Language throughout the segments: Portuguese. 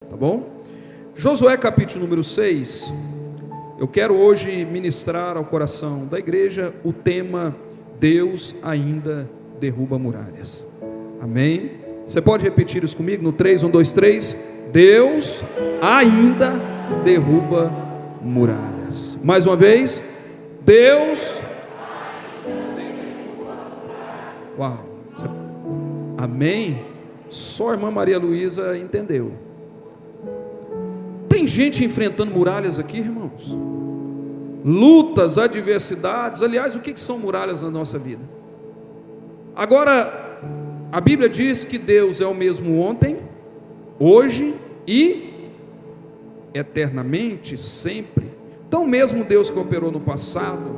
tá bom? Josué capítulo número 6, eu quero hoje ministrar ao coração da igreja o tema: Deus ainda derruba muralhas. Amém? Você pode repetir isso comigo no 3, 1, 2, 3. Deus ainda derruba muralhas. Mais uma vez, Deus. Uau! Amém? Só a irmã Maria Luísa entendeu. Tem gente enfrentando muralhas aqui, irmãos. Lutas, adversidades. Aliás, o que são muralhas na nossa vida? Agora, a Bíblia diz que Deus é o mesmo ontem, hoje e eternamente, sempre. Então, o mesmo Deus que operou no passado,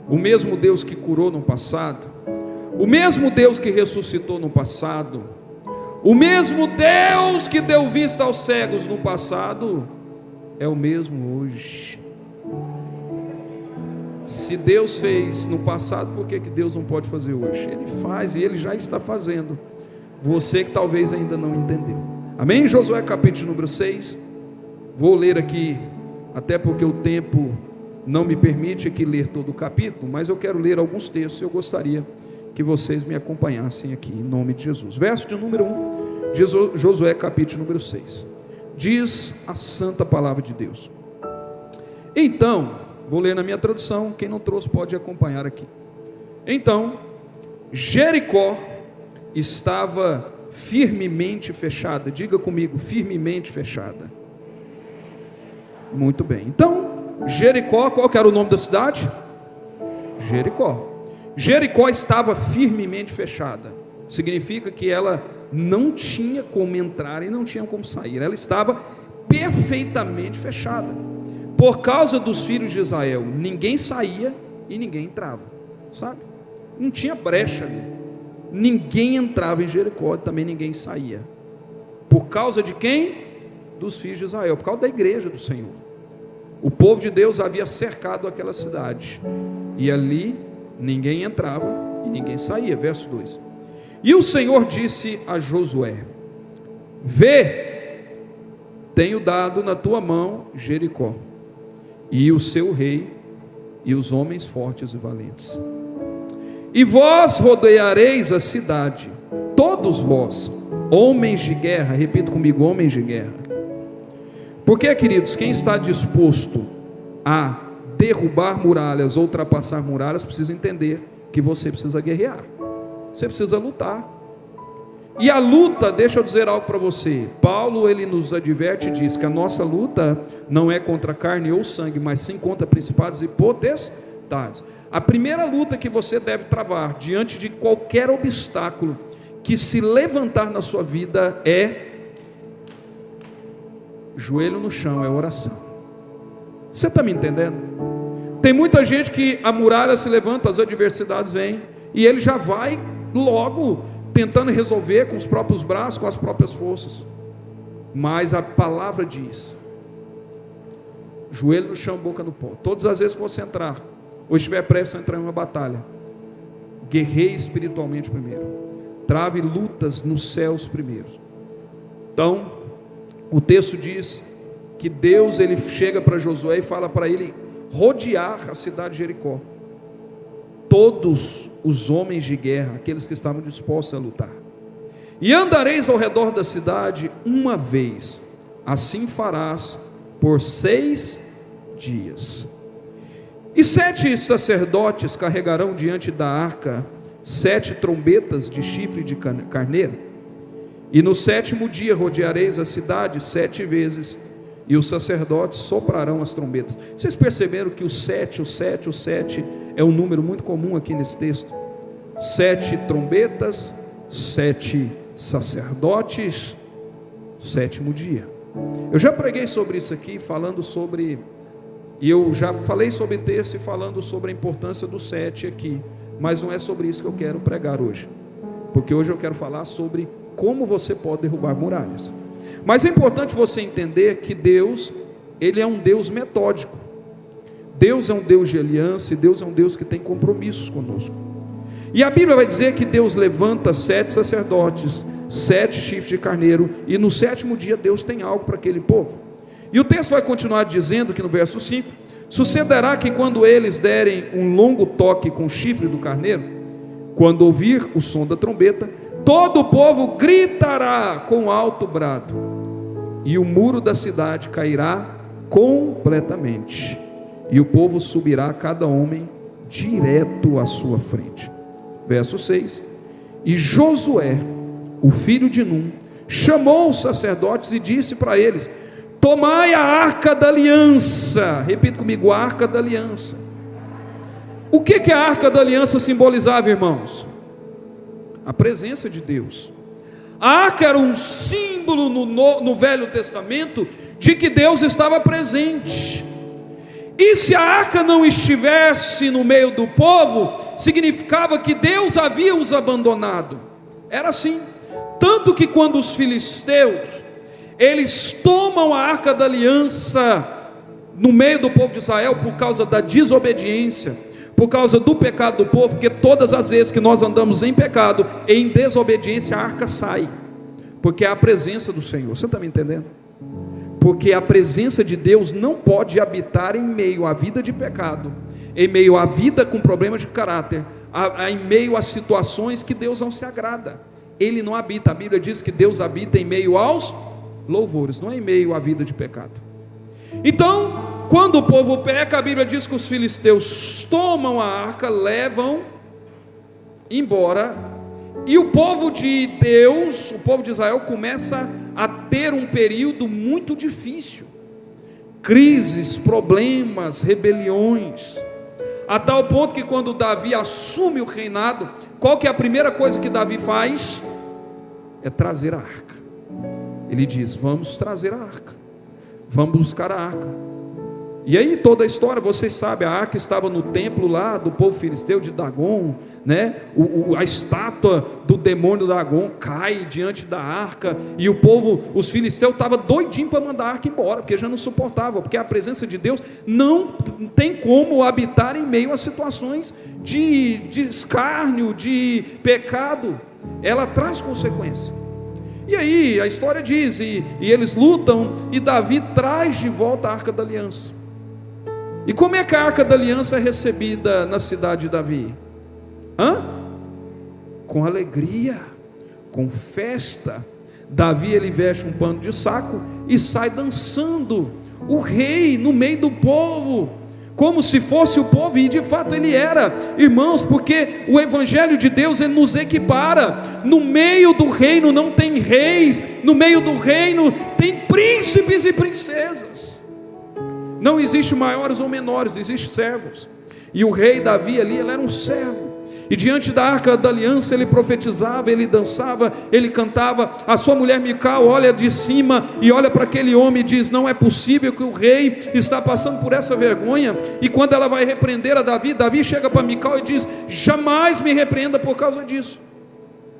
o mesmo Deus que curou no passado, o mesmo Deus que ressuscitou no passado, o mesmo Deus que deu vista aos cegos no passado, é o mesmo hoje. Se Deus fez no passado, por que Deus não pode fazer hoje? Ele faz, e Ele já está fazendo. Você que talvez ainda não entendeu. Amém? Josué capítulo número 6. Vou ler aqui, até porque o tempo não me permite aqui ler todo o capítulo, mas eu quero ler alguns textos. Eu gostaria que vocês me acompanhassem aqui, em nome de Jesus. Verso de número 1 de Josué capítulo número 6. Diz a santa palavra de Deus. Então, vou ler na minha tradução, quem não trouxe pode acompanhar aqui. Então, Jericó estava firmemente fechada. Diga comigo, firmemente fechada. Muito bem. Então, Jericó, qual que era o nome da cidade? Jericó. Jericó estava firmemente fechada. Significa que ela não tinha como entrar e não tinha como sair. Ela estava perfeitamente fechada. Por causa dos filhos de Israel, ninguém saía e ninguém entrava, sabe? Não tinha brecha ali. Ninguém entrava em Jericó, também ninguém saía. Por causa de quem? Dos filhos de Israel, por causa da igreja do Senhor. O povo de Deus havia cercado aquela cidade, e ali ninguém entrava e ninguém saía. Verso 2. E o Senhor disse a Josué: vê, tenho dado na tua mão Jericó, e o seu rei, e os homens fortes e valentes. E vós rodeareis a cidade, todos vós, homens de guerra. Repita comigo, homens de guerra. Porque, queridos, quem está disposto a derrubar muralhas, ou ultrapassar muralhas, precisa entender que você precisa guerrear, você precisa lutar. E a luta, deixa eu dizer algo para você. Paulo, ele nos adverte e diz que a nossa luta não é contra carne ou sangue, mas sim contra principados e potestades. A primeira luta que você deve travar diante de qualquer obstáculo que se levantar na sua vida é joelho no chão, é oração. Você está me entendendo? Tem muita gente que a muralha se levanta, as adversidades vêm, e ele já vai logo tentando resolver com os próprios braços, com as próprias forças. Mas a palavra diz: joelho no chão, boca no pó. Todas as vezes que você entrar, ou estiver prestes a entrar em uma batalha, guerreie espiritualmente primeiro, trave lutas nos céus primeiro. Então, o texto diz que Deus, ele chega para Josué e fala para ele rodear a cidade de Jericó, todos os homens de guerra, aqueles que estavam dispostos a lutar. E andareis ao redor da cidade uma vez, assim farás por 6 dias. E 7 sacerdotes carregarão diante da arca 7 trombetas de chifre de carneiro. E no 7º dia rodeareis a cidade 7 vezes, e os sacerdotes soprarão as trombetas. Vocês perceberam que o 7 é um número muito comum aqui nesse texto? 7 trombetas, 7 sacerdotes, 7º dia. Eu já preguei sobre isso aqui, falando sobre, e eu já falei sobre texto e falando sobre a importância do 7 aqui, mas não é sobre isso que eu quero pregar hoje, porque hoje eu quero falar sobre como você pode derrubar muralhas. Mas é importante você entender que Deus, ele é um Deus metódico. Deus é um Deus de aliança, e Deus é um Deus que tem compromissos conosco. E a Bíblia vai dizer que Deus levanta 7 sacerdotes, 7 chifres de carneiro, e no 7º dia Deus tem algo para aquele povo. E o texto vai continuar dizendo que no verso 5: sucederá que quando eles derem um longo toque com o chifre do carneiro, quando ouvir o som da trombeta, todo o povo gritará com alto brado, e o muro da cidade cairá completamente, e o povo subirá cada homem direto à sua frente. Verso 6: e Josué, o filho de Num, chamou os sacerdotes e disse para eles: tomai a arca da aliança. Repita comigo: a arca da aliança. O que a arca da aliança simbolizava, irmãos? A presença de Deus. A arca era um símbolo no Velho Testamento de que Deus estava presente. E se a arca não estivesse no meio do povo, significava que Deus havia os abandonado. Era assim. Tanto que quando os filisteus, eles tomam a arca da aliança no meio do povo de Israel, por causa da desobediência, por causa do pecado do povo, porque todas as vezes que nós andamos em pecado, em desobediência, a arca sai, porque é a presença do Senhor. Você está me entendendo? Porque a presença de Deus não pode habitar em meio à vida de pecado, em meio à vida com problemas de caráter, em meio a situações que Deus não se agrada. Ele não habita. A Bíblia diz que Deus habita em meio aos louvores, não é em meio à vida de pecado. Então, quando o povo peca, a Bíblia diz que os filisteus tomam a arca, levam embora, e o povo de Deus, o povo de Israel, começa a ter um período muito difícil, crises, problemas, rebeliões, a tal ponto que quando Davi assume o reinado, qual que é a primeira coisa que Davi faz? É trazer a arca. Ele diz: vamos trazer a arca, vamos buscar a arca. E aí toda a história, vocês sabem, a arca estava no templo lá do povo filisteu de Dagon, né? A estátua do demônio Dagon cai diante da arca, e o povo, os filisteus estavam doidinhos para mandar a arca embora, porque já não suportava, porque a presença de Deus não tem como habitar em meio a situações de escárnio, de pecado. Ela traz consequência. E aí a história diz, e eles lutam, e Davi traz de volta a arca da aliança. E como é que a arca da aliança é recebida na cidade de Davi? Com alegria, com festa. Davi, ele veste um pano de saco e sai dançando, o rei no meio do povo, como se fosse o povo, e de fato ele era, irmãos, porque o evangelho de Deus, ele nos equipara. No meio do reino não tem reis, no meio do reino tem príncipes e princesas. Não existe maiores ou menores, existe servos. E o rei Davi ali, ele era um servo. E diante da arca da aliança, ele profetizava, ele dançava, ele cantava. A sua mulher Mical olha de cima e olha para aquele homem e diz: não é possível que o rei está passando por essa vergonha. E quando ela vai repreender a Davi, Davi chega para Mical e diz: jamais me repreenda por causa disso,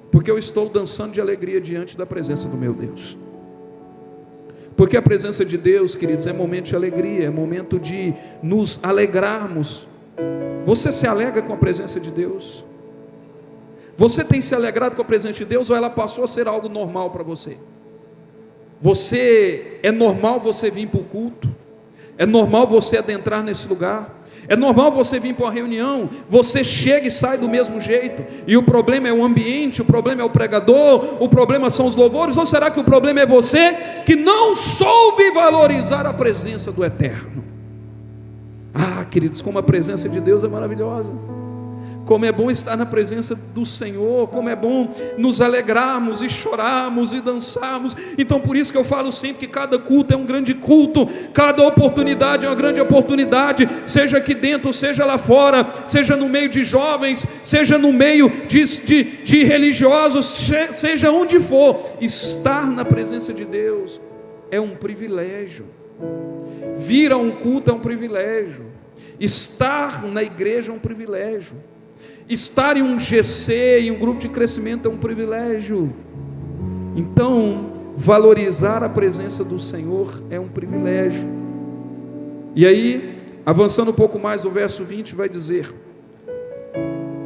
porque eu estou dançando de alegria diante da presença do meu Deus. Porque a presença de Deus, queridos, é momento de alegria, é momento de nos alegrarmos. Você se alegra com a presença de Deus? Você tem se alegrado com a presença de Deus, ou ela passou a ser algo normal para você? É normal você vir para o culto? É normal você adentrar nesse lugar? É normal você vir para uma reunião, você chega e sai do mesmo jeito, e o problema é o ambiente, o problema é o pregador, o problema são os louvores, ou será que o problema é você que não soube valorizar a presença do Eterno? Queridos, como a presença de Deus é maravilhosa, como é bom estar na presença do Senhor, como é bom nos alegrarmos e chorarmos e dançarmos. Então por isso que eu falo sempre que cada culto é um grande culto, cada oportunidade é uma grande oportunidade, seja aqui dentro, seja lá fora, seja no meio de jovens, seja no meio de religiosos, seja onde for, estar na presença de Deus é um privilégio. Vir a um culto é um privilégio, estar na igreja é um privilégio, estar em um GC, em um grupo de crescimento é um privilégio. Então, valorizar a presença do Senhor é um privilégio. E aí, avançando um pouco mais, o verso 20 vai dizer: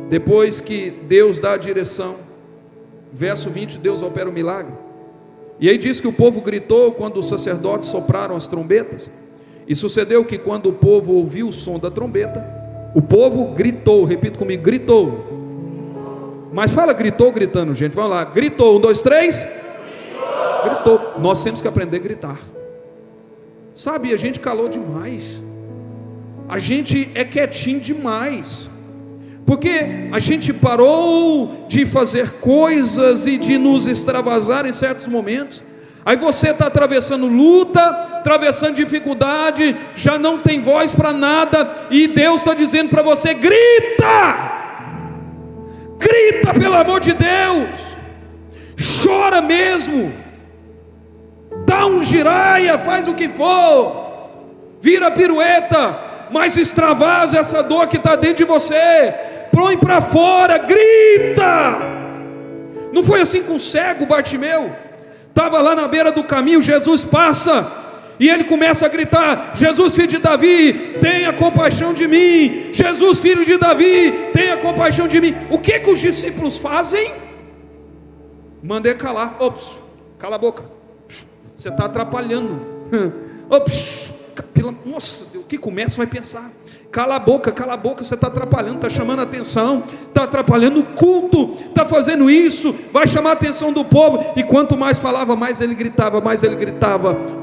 depois que Deus dá a direção, Verso 20, Deus opera o milagre. E aí diz que o povo gritou quando os sacerdotes sopraram as trombetas. E sucedeu que quando o povo ouviu o som da trombeta, o povo gritou, repita comigo, gritou. Mas fala gritou gritando, gente, vamos lá, gritou, 1, 2, 3, gritou. Nós temos que aprender a gritar. Sabe, a gente calou demais, a gente é quietinho demais, porque a gente parou de fazer coisas e de nos extravasar em certos momentos. Aí você está atravessando luta, atravessando dificuldade, já não tem voz para nada, e Deus está dizendo para você: grita, grita pelo amor de Deus, chora mesmo, dá um giraia, faz o que for, vira pirueta, mas extravasa essa dor que está dentro de você, põe para fora, grita. Não foi assim com o cego Bartimeu? Estava lá na beira do caminho, Jesus passa, e ele começa a gritar: Jesus, filho de Davi, tenha compaixão de mim. Jesus, filho de Davi, tenha compaixão de mim. O que os discípulos fazem? Mandei calar. Ops, cala a boca, você está atrapalhando. Ops, nossa, o que começa vai pensar: cala a boca, você está atrapalhando, está chamando a atenção, está atrapalhando o culto, está fazendo isso, vai chamar a atenção do povo. E quanto mais falava, mais ele gritava,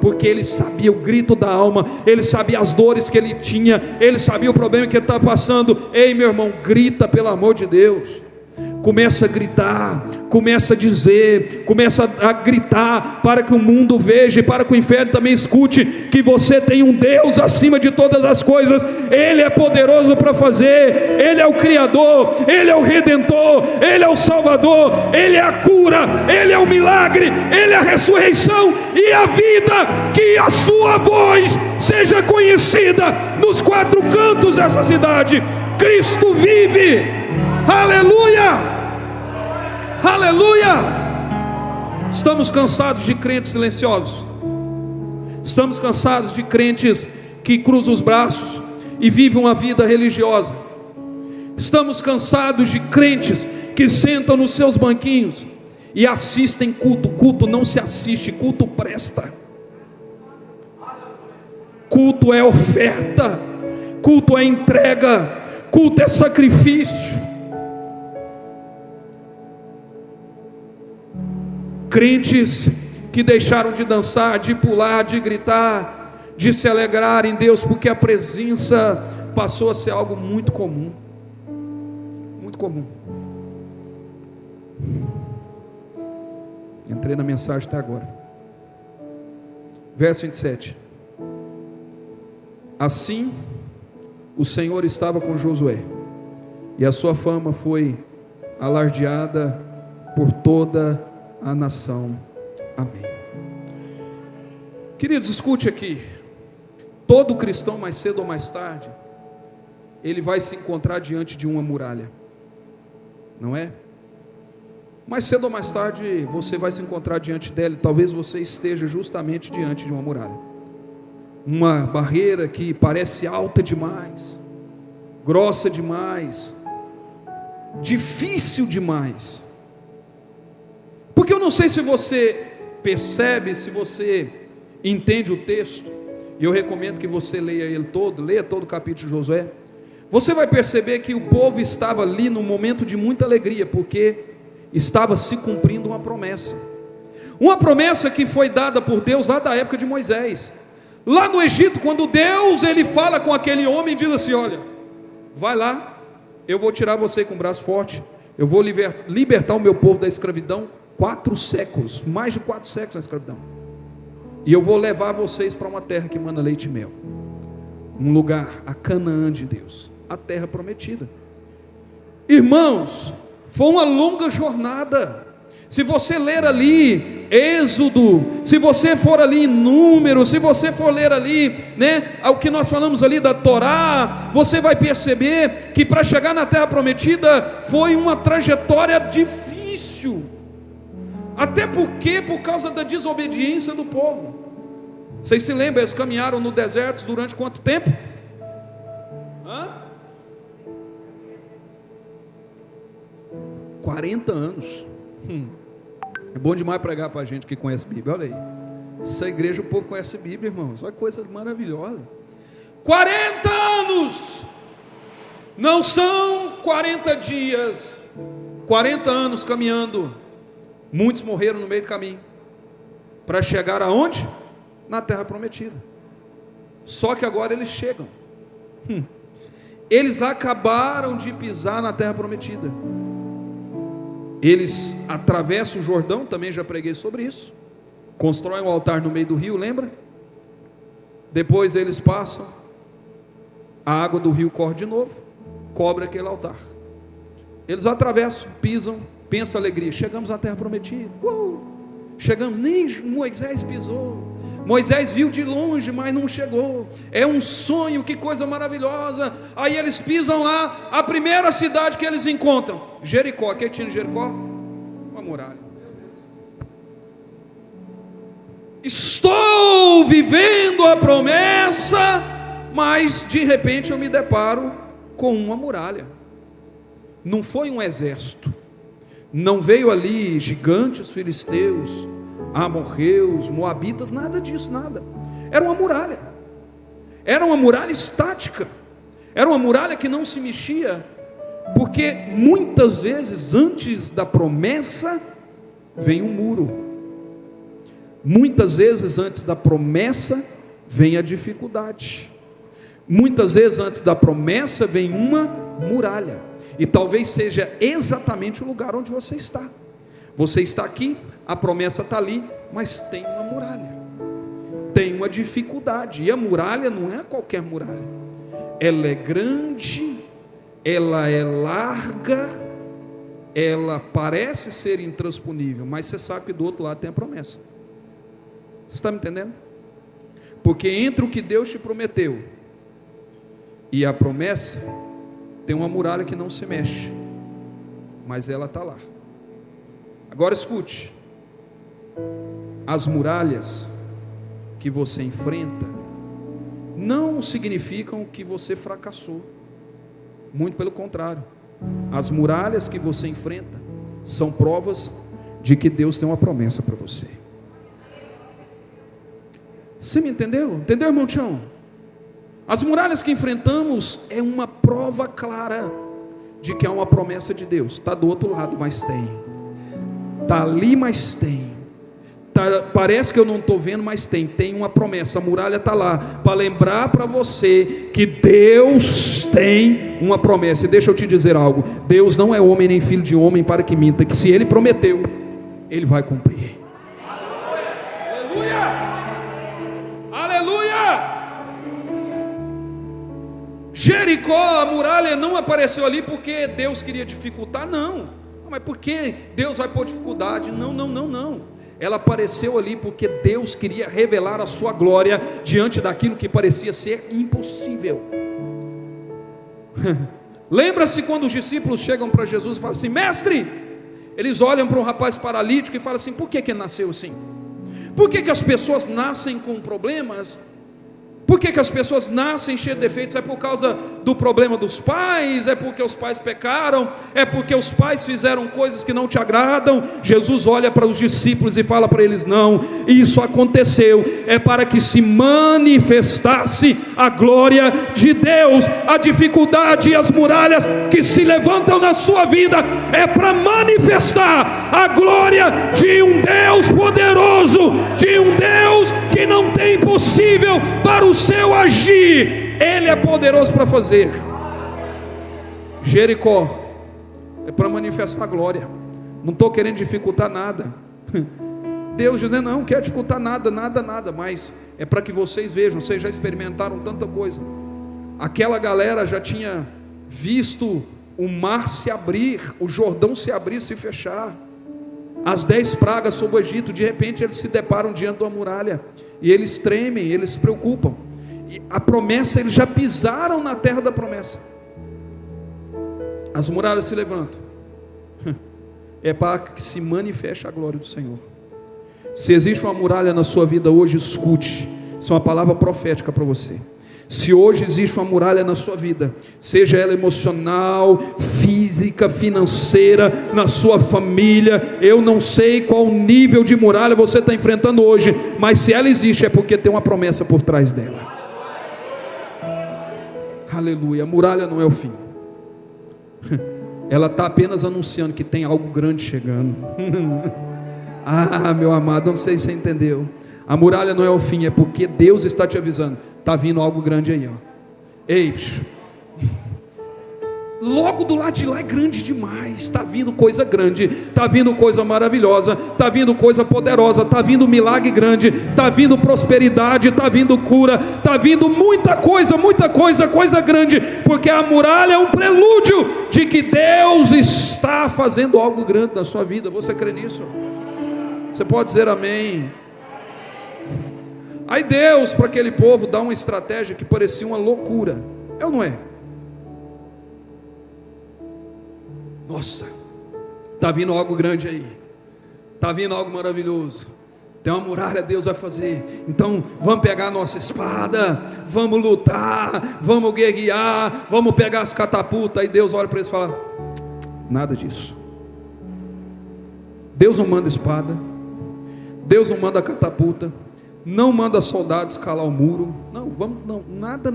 porque ele sabia o grito da alma, ele sabia as dores que ele tinha, ele sabia o problema que ele estava passando. Ei, meu irmão, grita pelo amor de Deus. Começa a gritar, começa a dizer, começa a gritar, para que o mundo veja, e para que o inferno também escute, que você tem um Deus acima de todas as coisas. Ele é poderoso para fazer, Ele é o Criador, Ele é o Redentor, Ele é o Salvador, Ele é a cura, Ele é o milagre, Ele é a ressurreição e a vida. Que a sua voz seja conhecida nos 4 cantos dessa cidade. Cristo vive. Aleluia, aleluia. Estamos cansados de crentes silenciosos, estamos cansados de crentes que cruzam os braços e vivem uma vida religiosa. Estamos cansados de crentes que sentam nos seus banquinhos e assistem culto. Culto não se assiste, culto presta. Culto é oferta, culto é entrega, culto é sacrifício. Crentes que deixaram de dançar, de pular, de gritar, de se alegrar em Deus, porque a presença passou a ser algo muito comum. Muito comum. Entrei na mensagem até agora. Verso 27. Assim o Senhor estava com Josué, e a sua fama foi alardeada por toda a nação. Amém. Queridos, escute aqui. Todo cristão, mais cedo ou mais tarde, ele vai se encontrar diante de uma muralha, não é? Mais cedo ou mais tarde você vai se encontrar diante dela, e talvez você esteja justamente diante de uma muralha, uma barreira que parece alta demais, grossa demais, difícil demais. Porque eu não sei se você percebe, se você entende o texto, e eu recomendo que você leia ele todo, leia todo o capítulo de Josué. Você vai perceber que o povo estava ali num momento de muita alegria, porque estava se cumprindo uma promessa que foi dada por Deus lá da época de Moisés, lá no Egito, quando Deus ele fala com aquele homem e diz assim: olha, vai lá, eu vou tirar você com o braço forte, eu vou libertar o meu povo da escravidão, 4 séculos, mais de 4 séculos na escravidão, e eu vou levar vocês para uma terra que mana leite e mel, um lugar, a Canaã de Deus, a terra prometida. Irmãos, foi uma longa jornada. Se você ler ali Êxodo, se você for ali em Números, se você for ler ali, né, o que nós falamos ali da Torá, você vai perceber que para chegar na terra prometida foi uma trajetória difícil. Até porque, por causa da desobediência do povo. Vocês se lembram, eles caminharam no deserto durante quanto tempo? 40 anos. É bom demais pregar para a gente que conhece a Bíblia. Olha aí, essa igreja o povo conhece a Bíblia, irmãos. Olha que coisa maravilhosa. 40 anos, não são 40 dias, 40 anos caminhando. Muitos morreram no meio do caminho, para chegar aonde? Na terra prometida. Só que agora eles chegam. Eles acabaram de pisar na terra prometida. Eles atravessam o Jordão, também já preguei sobre isso. Constroem um altar no meio do rio, lembra? Depois eles passam, a água do rio corre de novo, cobre aquele altar. Eles atravessam, pisam, pensa alegria, chegamos à terra prometida. Chegamos, nem Moisés pisou. Moisés viu de longe, mas não chegou. É um sonho, que coisa maravilhosa. Aí eles pisam lá, a primeira cidade que eles encontram, Jericó. O que tinha em Jericó? Uma muralha. Estou vivendo a promessa, mas de repente eu me deparo com uma muralha. Não foi um exército, não veio ali gigantes filisteus, amorreus, moabitas, nada disso, nada. Era uma muralha estática, era uma muralha que não se mexia, porque muitas vezes antes da promessa vem um muro, muitas vezes antes da promessa vem a dificuldade, muitas vezes antes da promessa vem uma muralha, e talvez seja exatamente o lugar onde você está. Você está aqui, a promessa está ali, mas tem uma muralha, tem uma dificuldade, e a muralha não é qualquer muralha, ela é grande, ela é larga, ela parece ser intransponível, mas você sabe que do outro lado tem a promessa. Você está me entendendo? Porque entre o que Deus te prometeu e a promessa, tem uma muralha que não se mexe, mas ela está lá. Agora escute, as muralhas que você enfrenta não significam que você fracassou, muito pelo contrário, as muralhas que você enfrenta são provas de que Deus tem uma promessa para você. Você me entendeu? Entendeu, irmão Tião? As muralhas que enfrentamos é uma prova clara de que há uma promessa de Deus. Está do outro lado, mas tem. Está ali, mas tem. Parece que eu não estou vendo, mas tem uma promessa. A muralha está lá para lembrar para você que Deus tem uma promessa. E deixa eu te dizer algo: Deus não é homem nem filho de homem para que minta, que se Ele prometeu, Ele vai cumprir. Aleluia! Aleluia! Jericó, a muralha não apareceu ali porque Deus queria dificultar, não. Mas por que Deus vai pôr dificuldade? Não. Ela apareceu ali porque Deus queria revelar a sua glória diante daquilo que parecia ser impossível. Lembra-se quando os discípulos chegam para Jesus e falam assim: mestre, eles olham para um rapaz paralítico e falam assim: por que ele nasceu assim? Por que as pessoas nascem com problemas? Por que as pessoas nascem cheias de defeitos? É por causa do problema dos pais? É porque os pais pecaram? É porque os pais fizeram coisas que não te agradam? Jesus olha para os discípulos e fala para eles: não, isso aconteceu, é para que se manifestasse a glória de Deus. A dificuldade e as muralhas que se levantam na sua vida é para manifestar a glória de um Deus poderoso, de um Deus que não tem impossível para o seu agir. Ele é poderoso para fazer. Jericó é para manifestar a glória. Não estou querendo dificultar nada. Deus dizendo: não quer dificultar nada, mas é para que vocês vejam. Vocês já experimentaram tanta coisa. Aquela galera já tinha visto o mar se abrir, o Jordão se abrir e se fechar, as 10 pragas sobre o Egito. De repente eles se deparam diante de uma muralha, e eles tremem, eles se preocupam. E a promessa, eles já pisaram na terra da promessa. As muralhas se levantam, é para que se manifeste a glória do Senhor. Se existe uma muralha na sua vida hoje, escute, isso é uma palavra profética para você. Se hoje existe uma muralha na sua vida, seja ela emocional, física, financeira, na sua família, eu não sei qual nível de muralha você está enfrentando hoje, mas se ela existe é porque tem uma promessa por trás dela. Aleluia. A muralha não é o fim, ela está apenas anunciando que tem algo grande chegando. Ah, meu amado, não sei se você entendeu. A muralha não é o fim, é porque Deus está te avisando, está vindo algo grande aí, ó. Ei, logo do lado de lá é grande demais, está vindo coisa grande, está vindo coisa maravilhosa, está vindo coisa poderosa, está vindo milagre grande, está vindo prosperidade, está vindo cura, está vindo muita coisa, coisa grande, porque a muralha é um prelúdio de que Deus está fazendo algo grande na sua vida. Você crê nisso? Você pode dizer amém? Aí Deus, para aquele povo, dá uma estratégia que parecia uma loucura, é ou não é? Nossa, está vindo algo grande aí, está vindo algo maravilhoso, tem uma muralha Deus vai fazer, então vamos pegar a nossa espada, vamos lutar, vamos guerrear, vamos pegar as catapultas. Aí Deus olha para eles e fala: nada disso. Deus não manda espada, Deus não manda catapulta, não manda soldados calar o muro, não, nada.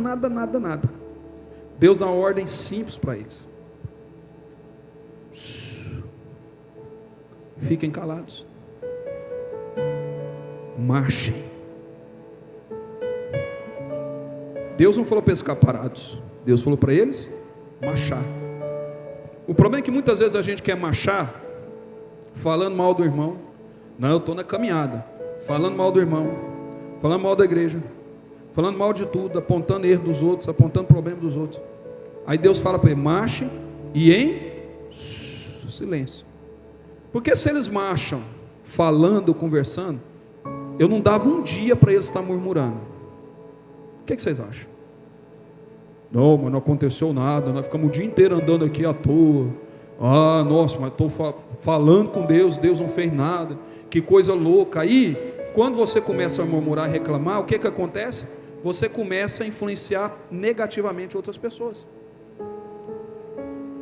Deus dá uma ordem simples para eles: fiquem calados, marchem. Deus não falou para eles ficar parados, Deus falou para eles marchar. O problema é que muitas vezes a gente quer marchar falando mal do irmão. Não, eu estou na caminhada, falando mal do irmão, falando mal da igreja, falando mal de tudo, apontando erro dos outros, apontando problema dos outros. Aí Deus fala para ele: marche e em silêncio. Porque se eles marcham falando, conversando, eu não dava um dia para eles estar murmurando. O que vocês acham? Não, mas não aconteceu nada, nós ficamos o dia inteiro andando aqui à toa. Ah, nossa, mas estou falando com Deus, Deus não fez nada, que coisa louca. Aí, quando você começa a murmurar e reclamar, o que acontece? Você começa a influenciar negativamente outras pessoas.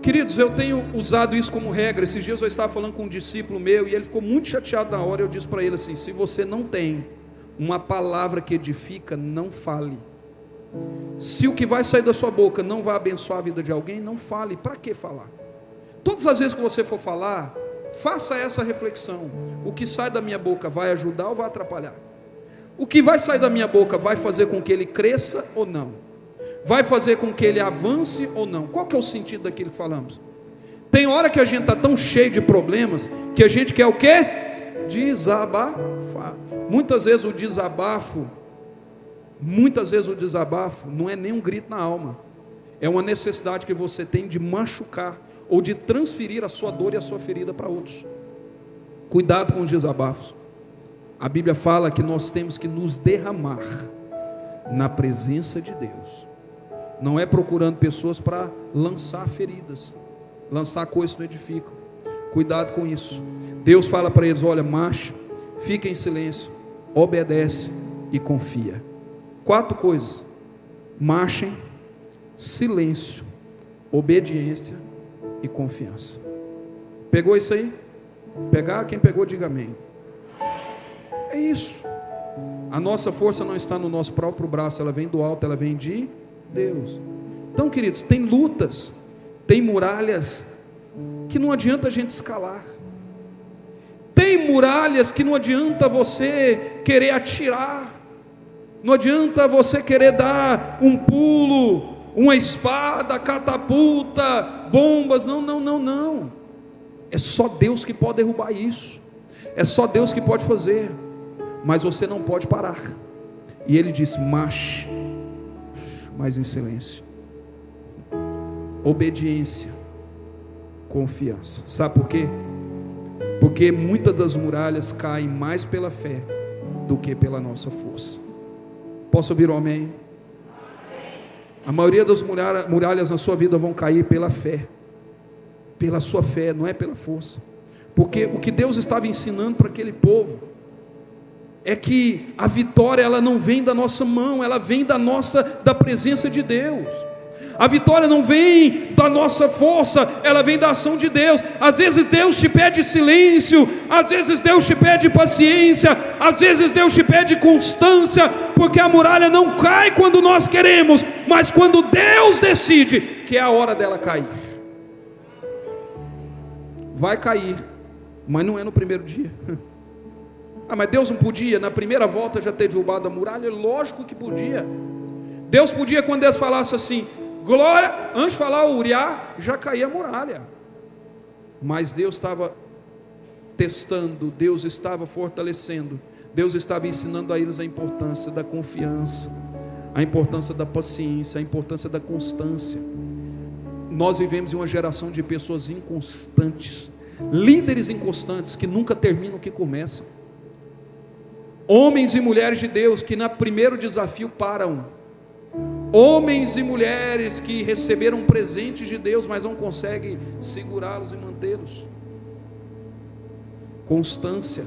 Queridos, eu tenho usado isso como regra. Esses dias eu estava falando com um discípulo meu, e ele ficou muito chateado na hora. Eu disse para ele assim: se você não tem uma palavra que edifica, não fale. Se o que vai sair da sua boca não vai abençoar a vida de alguém, não fale. Para que falar? Todas as vezes que você for falar, faça essa reflexão: o que sai da minha boca vai ajudar ou vai atrapalhar? O que vai sair da minha boca vai fazer com que ele cresça ou não? Vai fazer com que ele avance ou não? Qual que é o sentido daquilo que falamos? Tem hora que a gente está tão cheio de problemas que a gente quer o quê? Desabafar. Muitas vezes o desabafo não é nem um grito na alma, é uma necessidade que você tem de machucar ou de transferir a sua dor e a sua ferida para outros. Cuidado com os desabafos. A Bíblia fala que nós temos que nos derramar na presença de Deus. Não é procurando pessoas para lançar feridas, lançar coisas que não edificam. Cuidado com isso. Deus fala para eles: olha, marcha, fica em silêncio, obedece e confia. 4 coisas: marchem, silêncio, obediência e confiança. Pegou isso aí? Pegar? Quem pegou, diga amém. É isso. A nossa força não está no nosso próprio braço, ela vem do alto, ela vem de Deus. Então, queridos, tem lutas, tem muralhas que não adianta a gente escalar. Tem muralhas que não adianta você querer atirar, não adianta você querer dar um pulo, uma espada, catapulta, bombas. Não. É só Deus que pode derrubar isso, é só Deus que pode fazer, mas você não pode parar. E ele disse: marche, mas em silêncio, obediência, confiança. Sabe por quê? Porque muitas das muralhas caem mais pela fé do que pela nossa força. Posso ouvir um amém? A maioria das muralhas na sua vida vão cair pela fé, pela sua fé, não é pela força. Porque o que Deus estava ensinando para aquele povo é que a vitória ela não vem da nossa mão, ela vem da presença de Deus. A vitória não vem da nossa força, ela vem da ação de Deus. Às vezes Deus te pede silêncio, às vezes Deus te pede paciência, às vezes Deus te pede constância, porque a muralha não cai quando nós queremos, mas quando Deus decide que é a hora dela cair. Vai cair, mas não é no primeiro dia. Ah, mas Deus não podia na primeira volta já ter derrubado a muralha? Lógico que podia. Deus podia, quando Deus falasse assim, glória, antes de falar o Uriá, já caía a muralha. Mas Deus estava testando, Deus estava fortalecendo, Deus estava ensinando a eles a importância da confiança, a importância da paciência, a importância da constância. Nós vivemos em uma geração de pessoas inconstantes, líderes inconstantes que nunca terminam o que começam. Homens e mulheres de Deus que no primeiro desafio param. Homens e mulheres que receberam presentes de Deus, mas não conseguem segurá-los e mantê-los. Constância.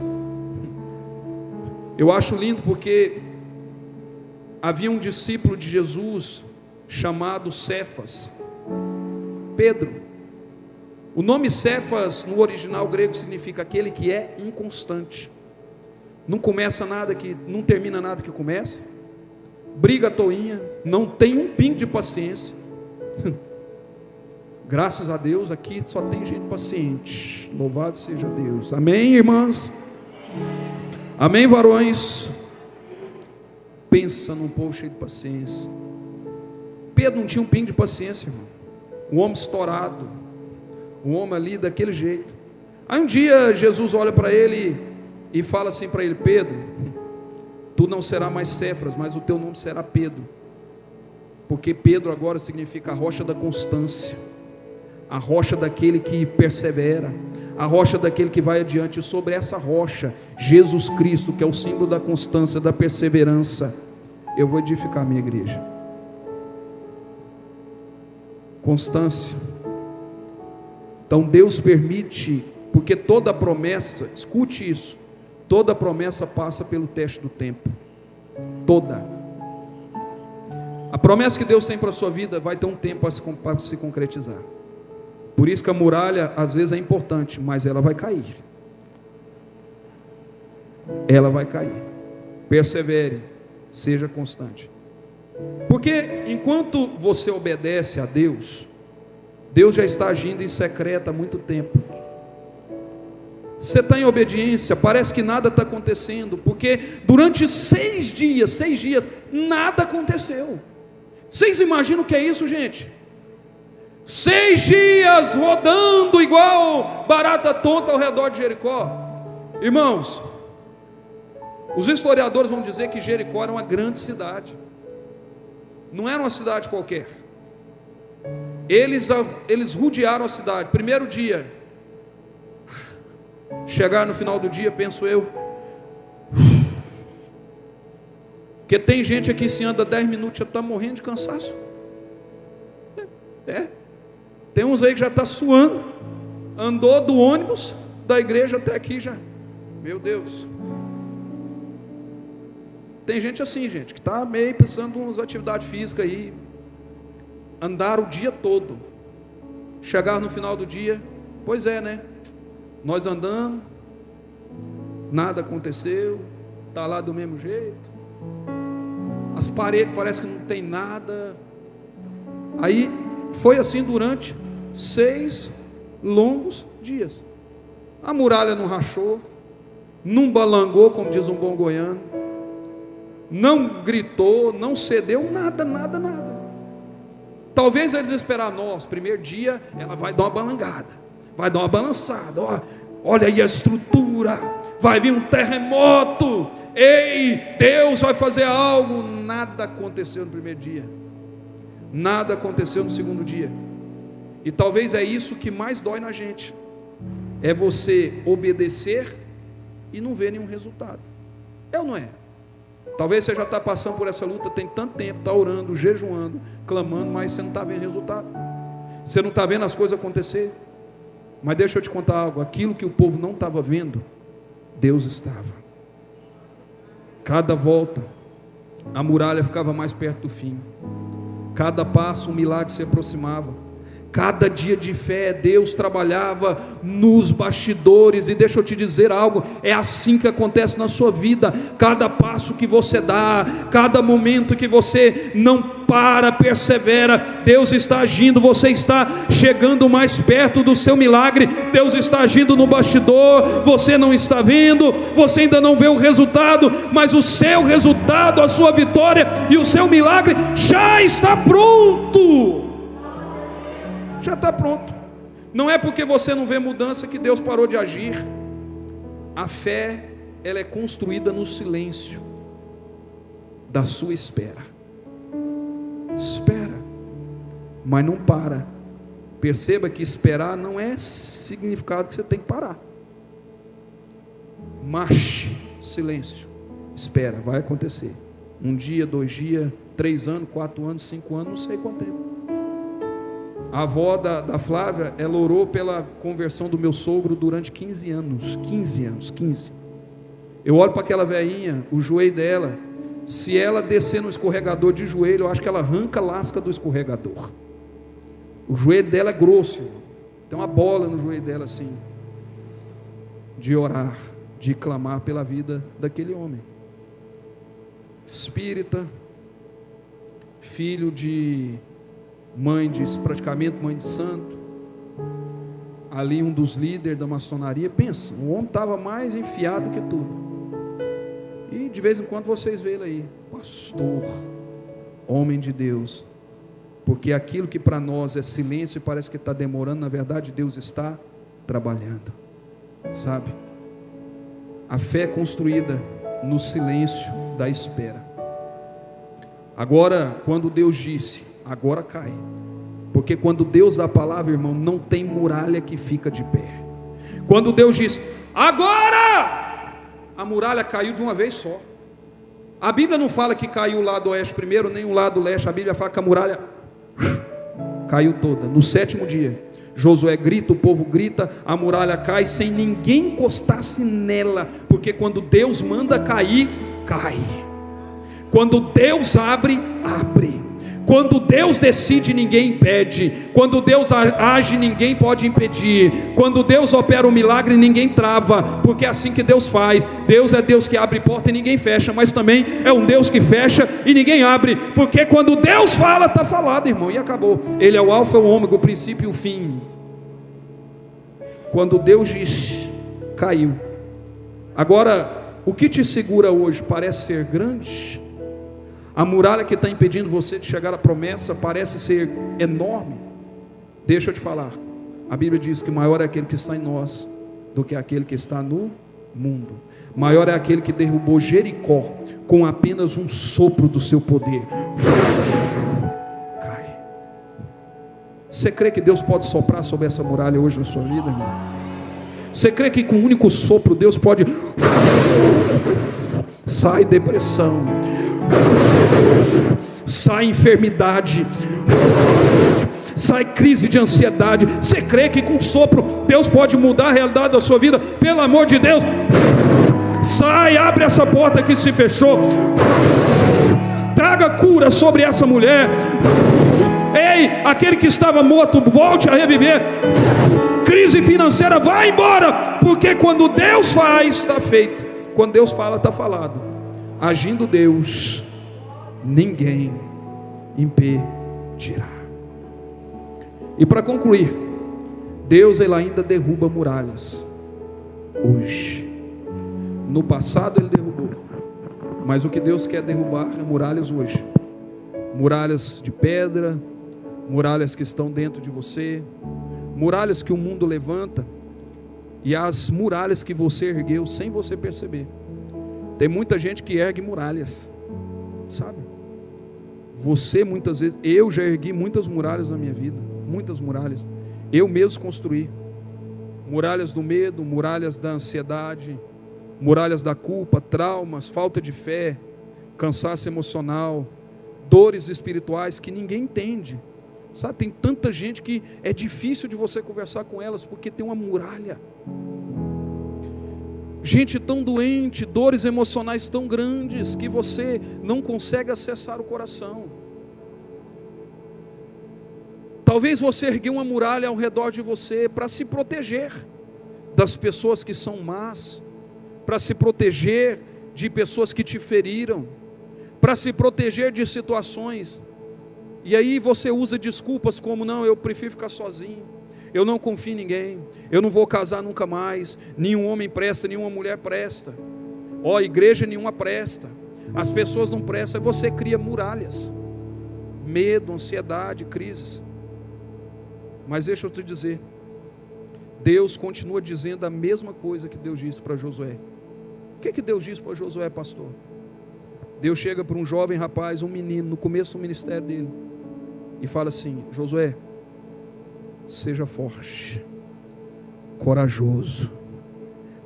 Eu acho lindo porque havia um discípulo de Jesus chamado Cefas, Pedro. O nome Cefas no original grego significa aquele que é inconstante. Não começa nada que, não termina nada que começa, briga à toinha, não tem um pingo de paciência. Graças a Deus aqui só tem gente paciente, louvado seja Deus, amém irmãs? Amém varões? Pensa num povo cheio de paciência. Pedro não tinha um pingo de paciência, irmão. Um homem estourado, um homem ali daquele jeito. Aí um dia Jesus olha para ele e fala assim para ele: Pedro, tu não será mais Cefas, mas o teu nome será Pedro, porque Pedro agora significa a rocha da constância, a rocha daquele que persevera, a rocha daquele que vai adiante. E sobre essa rocha, Jesus Cristo, que é o símbolo da constância, da perseverança, eu vou edificar a minha igreja. Constância. Então Deus permite, porque toda promessa, escute isso, toda promessa passa pelo teste do tempo. Toda. A promessa que Deus tem para a sua vida vai ter um tempo para se concretizar. Por isso que a muralha às vezes é importante, mas ela vai cair. Ela vai cair. Persevere, seja constante. Porque enquanto você obedece a Deus, Deus já está agindo em secreto há muito tempo. Você está em obediência, parece que nada está acontecendo, porque durante 6 dias, nada aconteceu. Vocês imaginam o que é isso, gente? 6 dias rodando igual barata tonta ao redor de Jericó. Irmãos, os historiadores vão dizer que Jericó era uma grande cidade, não era uma cidade qualquer. Eles rodearam a cidade. Primeiro dia, chegar no final do dia, penso eu, porque tem gente aqui, se anda 10 minutos já está morrendo de cansaço. Tem uns aí que já está suando, andou do ônibus da igreja até aqui já, meu Deus. Tem gente assim, gente, que está meio precisando de umas atividades físicas aí. Andar o dia todo, chegar no final do dia, pois é, né? Nós andamos, nada aconteceu, está lá do mesmo jeito, as paredes parece que não tem nada. Aí foi assim durante 6 longos dias. A muralha não rachou, não balangou, como diz um bom goiano, não gritou, não cedeu, nada. Talvez eles esperaram, nossa, primeiro dia ela vai dar uma balangada, vai dar uma balançada, olha aí a estrutura, vai vir um terremoto, ei, Deus vai fazer algo. Nada aconteceu no primeiro dia, nada aconteceu no segundo dia. E talvez é isso que mais dói na gente, é você obedecer e não ver nenhum resultado. É ou não é? Talvez você já está passando por essa luta tem tanto tempo, está orando, jejuando, clamando, mas você não está vendo resultado, você não está vendo as coisas acontecer. Mas deixa eu te contar algo, aquilo que o povo não estava vendo, Deus estava. Cada volta, a muralha ficava mais perto do fim. Cada passo, um milagre se aproximava. Cada dia de fé, Deus trabalhava nos bastidores. E deixa eu te dizer algo, é assim que acontece na sua vida. Cada passo que você dá, cada momento que você não para, persevera, Deus está agindo, você está chegando mais perto do seu milagre. Deus está agindo no bastidor, você não está vendo, você ainda não vê o resultado, mas o seu resultado, a sua vitória e o seu milagre já está pronto. Já está pronto. Não é porque você não vê mudança que Deus parou de agir. A fé, ela é construída no silêncio da sua espera. Espera, mas não para. Perceba que esperar não é significado que você tem que parar. Marche, silêncio, espera, vai acontecer. 1 dia, 2 dias, 3 anos, 4 anos, 5 anos, não sei quanto tempo. A avó da Flávia, ela orou pela conversão do meu sogro durante 15 anos. 15. Eu olho para aquela velhinha, o joelho dela, se ela descer no escorregador de joelho, eu acho que ela arranca a lasca do escorregador. O joelho dela é grosso, tem uma bola no joelho dela assim, de orar, de clamar pela vida daquele homem. Espírita, filho de praticamente mãe de santo, ali um dos líderes da maçonaria. Pensa, o homem estava mais enfiado que tudo, e de vez em quando vocês veem ele aí, pastor, homem de Deus, porque aquilo que para nós é silêncio e parece que está demorando, na verdade Deus está trabalhando, sabe? A fé é construída no silêncio da espera. Agora, quando Deus disse, agora cai, porque quando Deus dá a palavra, irmão, não tem muralha que fica de pé. Quando Deus diz, agora, a muralha caiu de uma vez só. A Bíblia não fala que caiu o lado oeste primeiro, nem o lado leste. A Bíblia fala que a muralha caiu toda. No 7º dia, Josué grita, o povo grita, a muralha cai sem ninguém encostar-se nela, porque quando Deus manda cair, cai. Quando Deus abre, abre. Quando Deus decide, ninguém impede. Quando Deus age, ninguém pode impedir. Quando Deus opera um milagre, ninguém trava, porque é assim que Deus faz. Deus é Deus que abre porta e ninguém fecha, mas também é um Deus que fecha e ninguém abre, porque quando Deus fala, está falado, irmão, e acabou. Ele é o alfa e o ômega, o princípio e o fim. Quando Deus diz, caiu. Agora, o que te segura hoje parece ser grande. A muralha que está impedindo você de chegar à promessa parece ser enorme. Deixa eu te falar, a Bíblia diz que maior é aquele que está em nós do que aquele que está no mundo. Maior é aquele que derrubou Jericó com apenas um sopro do seu poder. Cai. Você crê que Deus pode soprar sobre essa muralha hoje na sua vida, irmão? Você crê que com um único sopro Deus pode... Sai depressão, sai enfermidade, sai crise de ansiedade. Você crê que com sopro Deus pode mudar a realidade da sua vida? Pelo amor de Deus, sai, abre essa porta que se fechou, traga cura sobre essa mulher. Ei, aquele que estava morto, volte a reviver. Crise financeira, vai embora, porque quando Deus faz, está feito. Quando Deus fala, está falado. Agindo Deus, ninguém impedirá. E para concluir, Deus ele ainda derruba muralhas hoje. No passado ele derrubou, mas o que Deus quer derrubar é muralhas hoje. Muralhas de pedra, muralhas que estão dentro de você, muralhas que o mundo levanta, e as muralhas que você ergueu sem você perceber. Tem muita gente que ergue muralhas, sabe? Você muitas vezes, eu já ergui muitas muralhas na minha vida, muitas muralhas, eu mesmo construí. Muralhas do medo, muralhas da ansiedade, muralhas da culpa, traumas, falta de fé, cansaço emocional, dores espirituais que ninguém entende. Sabe, tem tanta gente que é difícil de você conversar com elas, porque tem uma muralha. gente tão doente, dores emocionais tão grandes que você não consegue acessar o coração. Talvez você ergueu uma muralha ao redor de você para se proteger das pessoas que são más, para se proteger de pessoas que te feriram, para se proteger de situações, e aí você usa desculpas como: não, eu prefiro ficar sozinho, eu não confio em ninguém, eu não vou casar nunca mais, nenhum homem presta, nenhuma mulher presta, igreja nenhuma presta, as pessoas não prestam. Aí você cria muralhas, medo, ansiedade, crises. Mas deixa eu te dizer, Deus continua dizendo a mesma coisa que Deus disse para Josué. O que Deus disse para Josué, pastor? Deus chega para um jovem rapaz, um menino, no começo do ministério dele, e fala assim: Josué, seja forte, corajoso,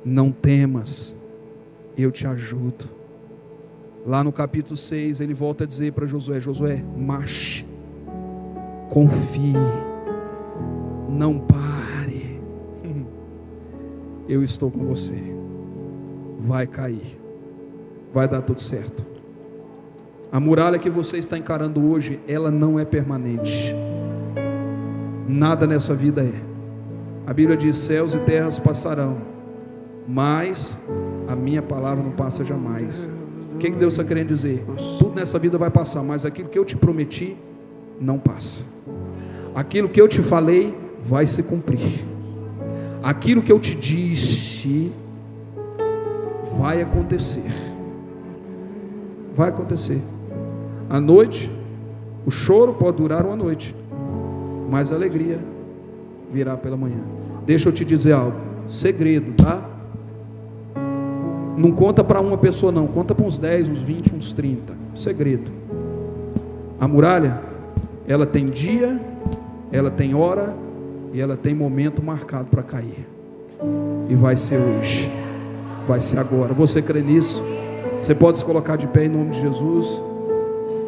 não temas, eu te ajudo. Lá no capítulo 6 ele volta a dizer para Josué: Josué, marche, confie, não pare, eu estou com você, vai cair, vai dar tudo certo. A muralha que você está encarando hoje, ela não é permanente, nada nessa vida é. A Bíblia diz: céus e terras passarão, mas a minha palavra não passa jamais. O que Deus está querendo dizer? Tudo nessa vida vai passar, mas aquilo que eu te prometi não passa. Aquilo que eu te falei vai se cumprir. Aquilo que eu te disse vai acontecer. Vai acontecer. À noite, o choro pode durar uma noite, mas a alegria virá pela manhã. Deixa eu te dizer algo, segredo, tá? Não conta para uma pessoa não, conta para uns 10, uns 20, uns 30. Segredo. A muralha, ela tem dia, ela tem hora e ela tem momento marcado para cair. E vai ser hoje, vai ser agora. Você crê nisso? Você pode se colocar de pé em nome de Jesus.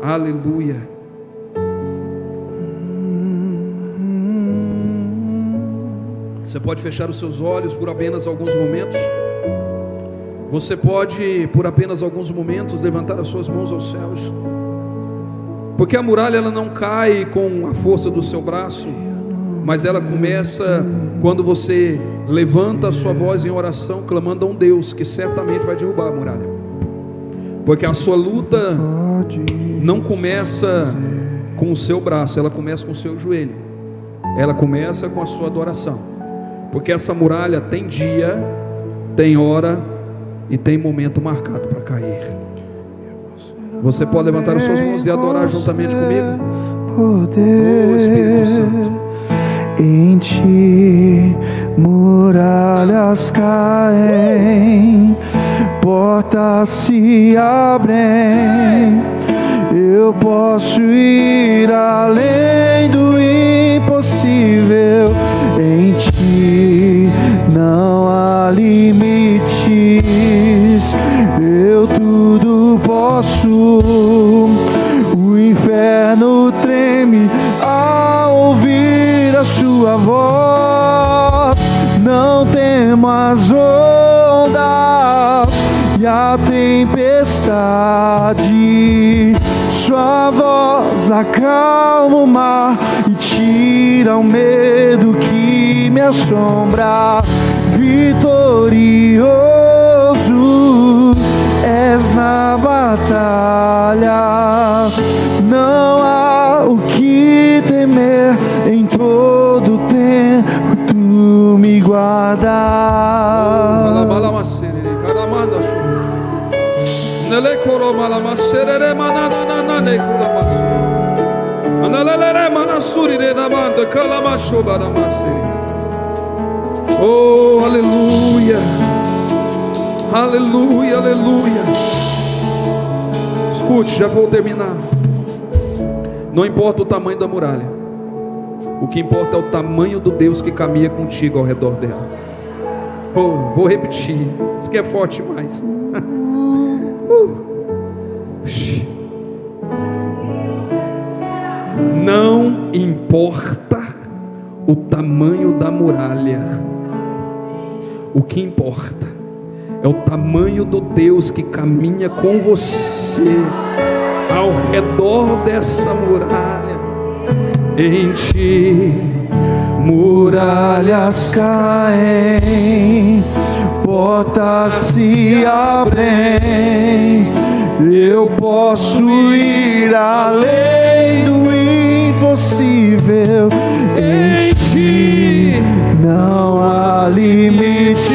Aleluia. Você pode fechar os seus olhos por apenas alguns momentos. Você pode, por apenas alguns momentos, levantar as suas mãos aos céus. Porque a muralha, ela não cai com a força do seu braço, mas ela começa quando você levanta a sua voz em oração, clamando a um Deus que certamente vai derrubar a muralha. Porque a sua luta não começa com o seu braço, ela começa com o seu joelho, ela começa com a sua adoração. Porque essa muralha tem dia, tem hora e tem momento marcado para cair. Você pode levantar as suas mãos e adorar juntamente comigo. Oh Espírito Santo, em ti muralhas caem, portas se abrem. Eu posso ir além do impossível. Em ti não há limites. Eu tudo posso. O inferno treme ao ouvir a sua voz. Não temo as ondas e a tempestade. Sua voz acalma o mar e tira o medo que me assombra. Vitorioso és na batalha, não há o que temer. Em todo tempo tu me guardas. Oh, aleluia, aleluia, aleluia. Escute, já vou terminar. Não importa o tamanho da muralha, o que importa é o tamanho do Deus que caminha contigo ao redor dela. Oh, vou repetir, isso que é forte demais. Não importa o tamanho da muralha, o que importa é o tamanho do Deus que caminha com você ao redor dessa muralha. Em ti muralhas caem, portas se abrem, eu posso ir além do impossível. Em ti não há limites,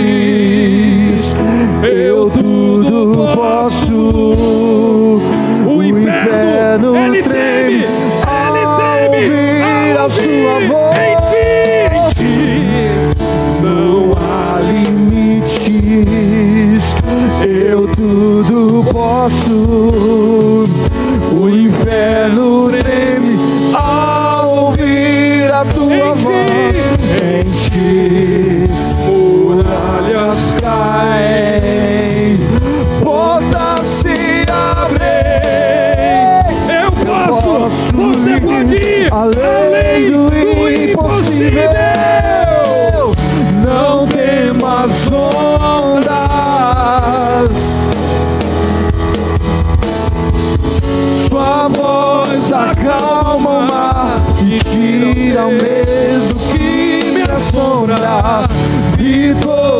eu tudo posso. O inferno ele treme ao ouvir a sua voz. Em ti não há limites, eu tudo posso. O inferno treme ao ouvir a tua voz. Em ti muralhas caem, portas se abrem, eu posso, você pode ir além do impossível. Não temas ondas, sua voz acalma o mar e tira o medo que me assombra. Vitorioso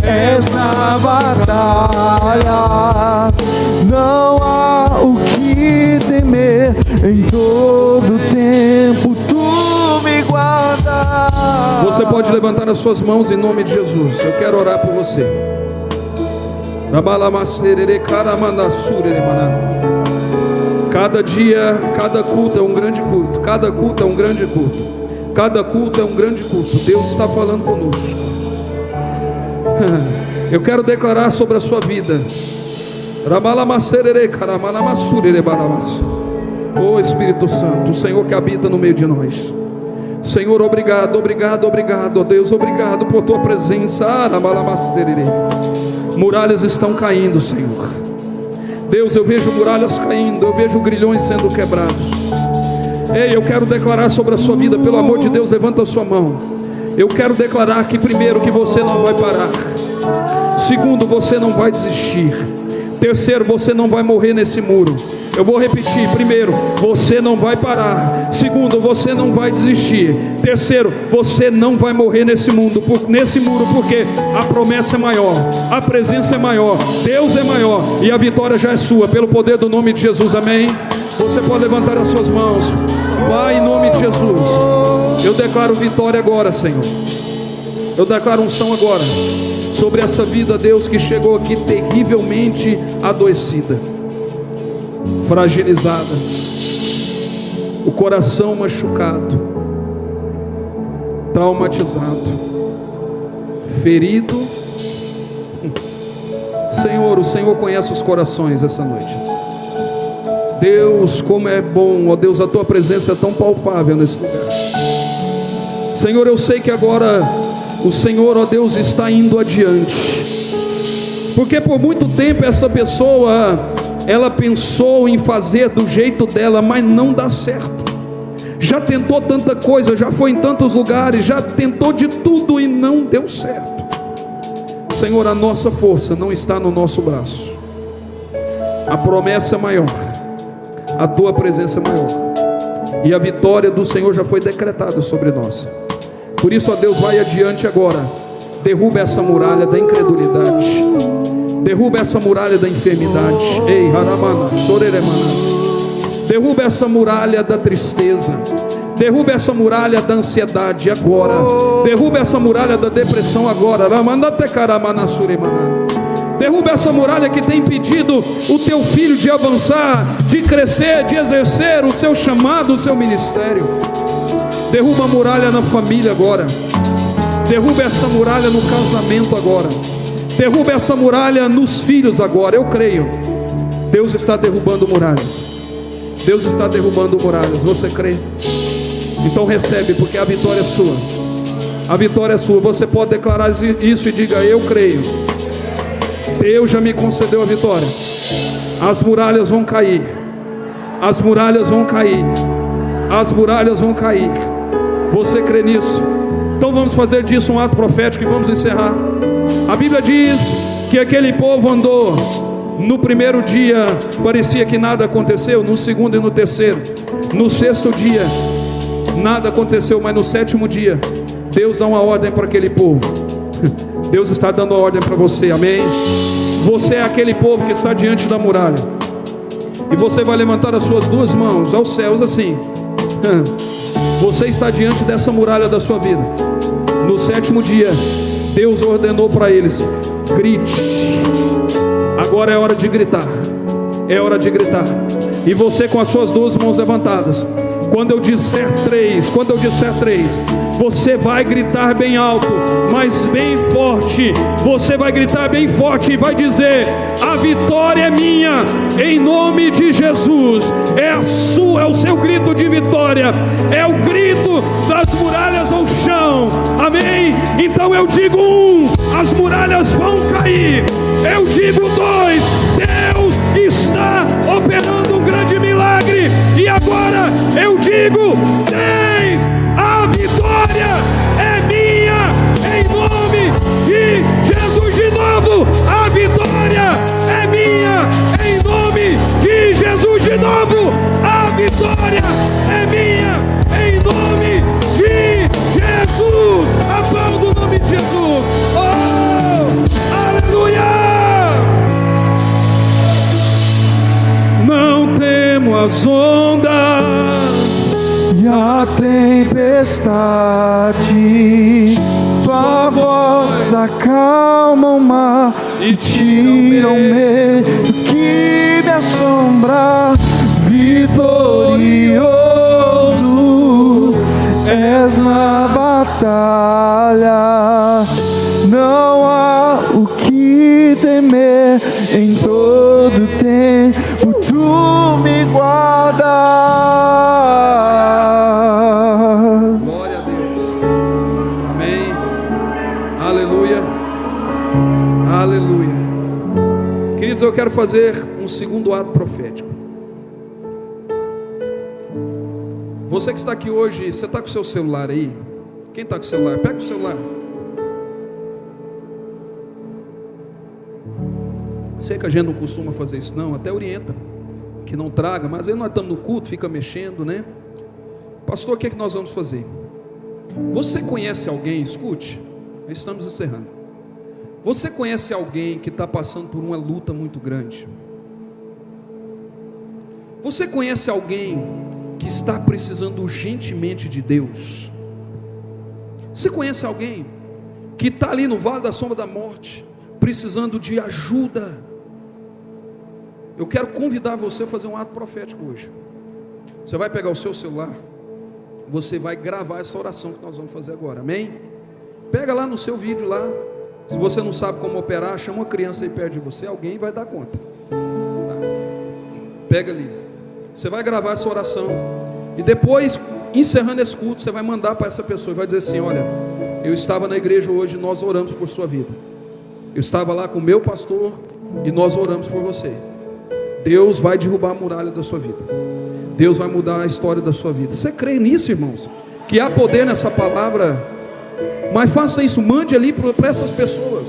és na batalha, não há o que temer. Em todo tempo tu me guardas. Você pode levantar as suas mãos em nome de Jesus. Eu quero orar por você. Cada dia, cada culto é um grande culto. Cada culto é um grande culto. Cada culto é um grande culto. Deus está falando conosco. Eu quero declarar sobre a sua vida. Oh Espírito Santo, o Senhor que habita no meio de nós. Senhor, obrigado, obrigado, obrigado, ó Deus, obrigado por tua presença. Muralhas estão caindo, Senhor. Deus, eu vejo muralhas caindo, eu vejo grilhões sendo quebrados. Ei, eu quero declarar sobre a sua vida, pelo amor de Deus, levanta a sua mão. Eu quero declarar que primeiro, que você não vai parar. Segundo, você não vai desistir. Terceiro, você não vai morrer nesse muro. Eu vou repetir. Primeiro, você não vai parar. Segundo, você não vai desistir. Terceiro, você não vai morrer nesse muro, porque a promessa é maior, a presença é maior, Deus é maior e a vitória já é sua, pelo poder do nome de Jesus, amém? Você pode levantar as suas mãos. Pai, em nome de Jesus, eu declaro vitória agora, Senhor. Eu declaro unção agora sobre essa vida, Deus, que chegou aqui terrivelmente adoecida, fragilizada, o coração machucado, traumatizado, ferido. Senhor, o Senhor conhece os corações essa noite. Deus, como é bom, ó Deus, a tua presença é tão palpável nesse lugar. Senhor, eu sei que agora o Senhor, ó Deus, está indo adiante, porque por muito tempo essa pessoa, ela pensou em fazer do jeito dela, mas não dá certo. Já tentou tanta coisa, já foi em tantos lugares, já tentou de tudo e não deu certo. Senhor, a nossa força não está no nosso braço. A promessa é maior, a tua presença é maior, e a vitória do Senhor já foi decretada sobre nós. Por isso, ó Deus, vai adiante agora. Derruba essa muralha da incredulidade, derruba essa muralha da enfermidade. Ei, haramana, soreremana. Derruba essa muralha da tristeza, derruba essa muralha da ansiedade agora, derruba essa muralha da depressão agora. Derruba essa muralha que tem impedido o teu filho de avançar, de crescer, de exercer o seu chamado, o seu ministério. Derruba a muralha na família agora, derruba essa muralha no casamento agora, derruba essa muralha nos filhos agora. Eu creio, Deus está derrubando muralhas, Deus está derrubando muralhas. Você crê? Então recebe, porque a vitória é sua, a vitória é sua. Você pode declarar isso e diga: eu creio, Deus já me concedeu a vitória. As muralhas vão cair, as muralhas vão cair, as muralhas vão cair. Você crê nisso? Então vamos fazer disso um ato profético e vamos encerrar. A Bíblia diz que aquele povo andou. No primeiro dia parecia que nada aconteceu, no segundo e no terceiro, no sexto dia nada aconteceu, mas no sétimo dia Deus dá uma ordem para aquele povo. Deus está dando a ordem para você, amém? Você é aquele povo que está diante da muralha, e você vai levantar as suas duas mãos aos céus assim. Você está diante dessa muralha da sua vida. No sétimo dia Deus ordenou para eles: grite. Agora é hora de gritar. É hora de gritar. E você com as suas duas mãos levantadas, quando eu disser três, você vai gritar bem alto, mas bem forte. Você vai gritar bem forte e vai dizer: a vitória é minha, em nome de Jesus. É o seu grito de vitória, é o grito das muralhas ao chão, amém? Então eu digo 1, as muralhas vão cair. Eu digo 2, Deus está operando um grande milagre. E agora eu digo 3, a vitória é minha, em nome de Jesus. De novo, a vitória é minha, em nome de Jesus. De novo, a vitória é minha, em nome de Jesus. Aplauda o nome de Jesus. Oh, aleluia! Não temo as ondas e a tempestade, sua voz acalma o mar e tira o medo que me assombra. Vitorioso és na batalha, não há o que temer. Em todo tempo tu me guardas. Glória a Deus. Amém. Aleluia. Aleluia. Queridos, eu quero fazer um segundo ato profético. Você que está aqui hoje, você está com o seu celular aí? Quem está com o celular? Pega o celular. Sei que a gente não costuma fazer isso não, até orienta que não traga, mas aí nós estamos no culto, fica mexendo, né? Pastor, o que é que nós vamos fazer? Você conhece alguém, escute, estamos encerrando. Você conhece alguém que está passando por uma luta muito grande? Você conhece alguém que está precisando urgentemente de Deus? Você conhece alguém que está ali no vale da sombra da morte, precisando de ajuda? Eu quero convidar você a fazer um ato profético hoje. Você vai pegar o seu celular, você vai gravar essa oração que nós vamos fazer agora, amém? Pega lá no seu vídeo lá. Se você não sabe como operar, chama uma criança aí perto de você, alguém vai dar conta. Pega ali, você vai gravar essa oração, e depois, encerrando esse culto, você vai mandar para essa pessoa e vai dizer assim: olha, eu estava na igreja hoje, nós oramos por sua vida. Eu estava lá com o meu pastor e nós oramos por você. Deus vai derrubar a muralha da sua vida. Deus vai mudar a história da sua vida. Você crê nisso, irmãos? Que há poder nessa palavra? Mas faça isso, mande ali para essas pessoas.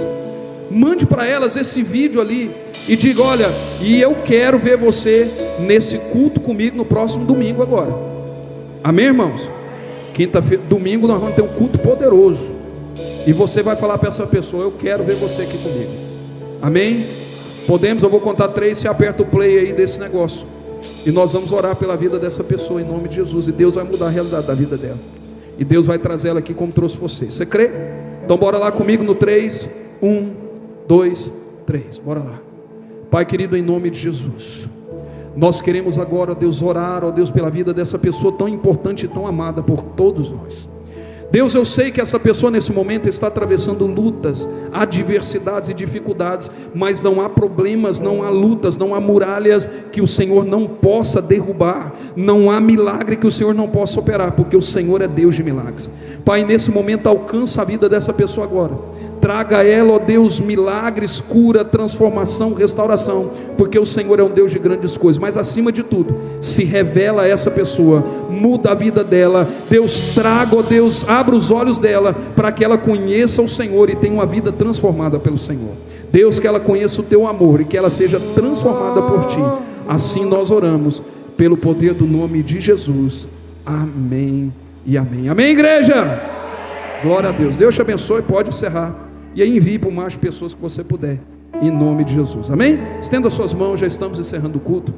Mande para elas esse vídeo ali e diga: olha, e eu quero ver você nesse culto comigo no próximo domingo agora. Amém, irmãos? Quinta-feira, domingo nós vamos ter um culto poderoso. E você vai falar para essa pessoa: eu quero ver você aqui comigo. Amém? Podemos, eu vou contar 3, você aperta o play aí desse negócio. E nós vamos orar pela vida dessa pessoa em nome de Jesus. E Deus vai mudar a realidade da vida dela. E Deus vai trazer ela aqui como trouxe você. Você crê? Então bora lá comigo no 3. 1, 2, 3. Bora lá. Pai querido, em nome de Jesus, nós queremos agora, ó Deus, orar, ó Deus, pela vida dessa pessoa tão importante e tão amada por todos nós. Deus, eu sei que essa pessoa nesse momento está atravessando lutas, adversidades e dificuldades, mas não há problemas, não há lutas, não há muralhas que o Senhor não possa derrubar, não há milagre que o Senhor não possa operar, porque o Senhor é Deus de milagres. Pai, nesse momento alcança a vida dessa pessoa agora, Traga a ela, ó Deus, milagres, cura, transformação, restauração, porque o Senhor é um Deus de grandes coisas. Mas acima de tudo, se revela a essa pessoa, muda a vida dela. Deus, traga, ó Deus, abra os olhos dela, para que ela conheça o Senhor e tenha uma vida transformada pelo Senhor. Deus, que ela conheça o teu amor e que ela seja transformada por ti. Assim nós oramos, pelo poder do nome de Jesus. Amém e amém. Amém, igreja? Glória a Deus. Deus te abençoe, pode encerrar. E aí envie para mais pessoas que você puder, em nome de Jesus. Amém? Estenda suas mãos, já estamos encerrando o culto.